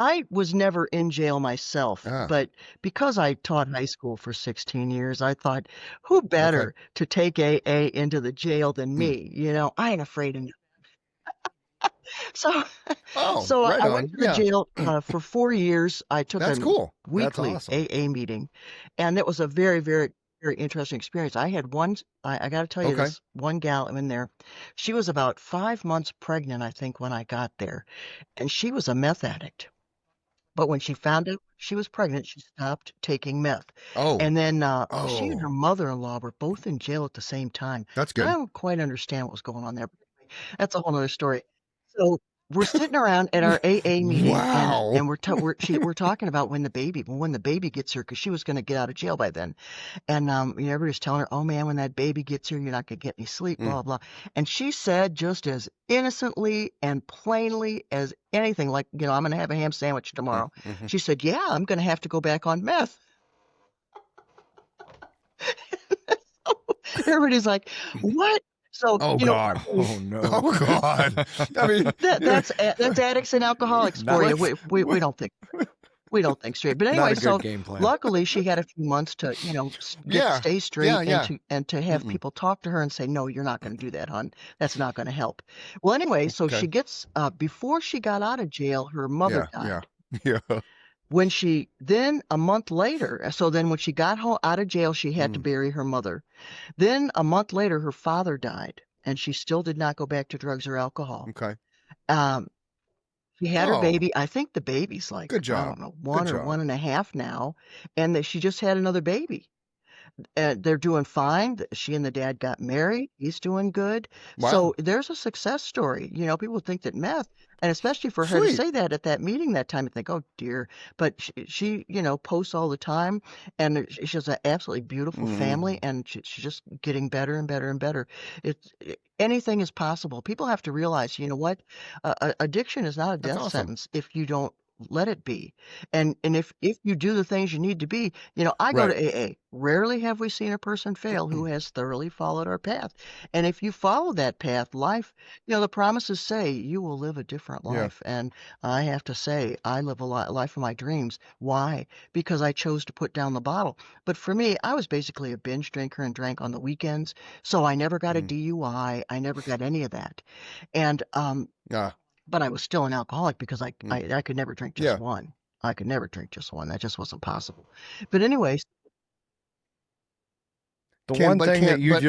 I was never in jail myself, Ah, but because I taught high school for 16 years, I thought, who okay. better to take AA into the jail than Hmm. me? I ain't afraid of. So, Oh, so right I went on. to the Yeah. jail for 4 years. I took That's a cool. That's weekly awesome. AA meeting, and it was a very, very, very interesting experience. I had one, I got to tell you Okay. this, one gal in there. She was about 5 months pregnant, I think, when I got there, and she was a meth addict. But when she found out she was pregnant, she stopped taking meth. Oh, And then she and her oh, mother-in-law were both in jail at the same time. that's And I good. don't quite understand what was going on there. That's a whole nother story. So we're sitting around at our AA meeting, and Wow. we're talking about when the baby gets here, because she was going to get out of jail by then. And everybody's telling her, "Oh man, when that baby gets here, you're not gonna get any sleep." Mm, Blah blah. And she said, just as innocently and plainly as anything, like, "I'm gonna have a ham sandwich mm, tomorrow." mhm. She said, "Yeah, I'm gonna have to go back on meth." Everybody's like, "What?" So Oh God. Oh no. Oh God. I mean, that's addicts and alcoholics Not for you. what? We don't think. We don't think straight. But not anyway, a good so game plan. luckily she had a few months to, Yeah. stay Yeah. straight, and Yeah. to have Mm-mm. people talk to her and say, "No, you're not going to do that, hon. That's not going to help." Well, anyway, so Okay. she gets before she got out of jail, her mother Yeah. Yeah. died. Yeah. When she then a month later, so then when she got home out of jail, she had to Mm, bury her mother. Then a month later, her father died, and she still did not go back to drugs or alcohol. okay. Um, she had her Oh, baby. I think the baby's like, good I job. don't know, Good one or job. 1.5 now, and that she just had another baby. They're doing fine. She and the dad got married. He's doing good. Wow. So there's a success story. People think that meth, and especially for her to Sweet. say that at that meeting that time, I think, oh dear. But she posts all the time, and she has an absolutely beautiful family, Mm, and she's just getting better and better and better. Anything is possible. People have to realize, you know what? Addiction is not a that's death awesome. sentence if you don't let it be. And if you do the things you need to be, I go to Right. AA. Rarely have we seen a person fail who has thoroughly followed our path. And if you follow that path, life, the promises say you will live a different Yeah. life. And I have to say, I live a life of my dreams. Why? Because I chose to put down the bottle. But for me, I was basically a binge drinker and drank on the weekends. So I never got a Mm, DUI. I never got any of that. And ah. but I was still an alcoholic because Mm, I could never drink just yeah. one. I could never drink just one. That just wasn't possible. But anyways, The Can one but thing that can't you but just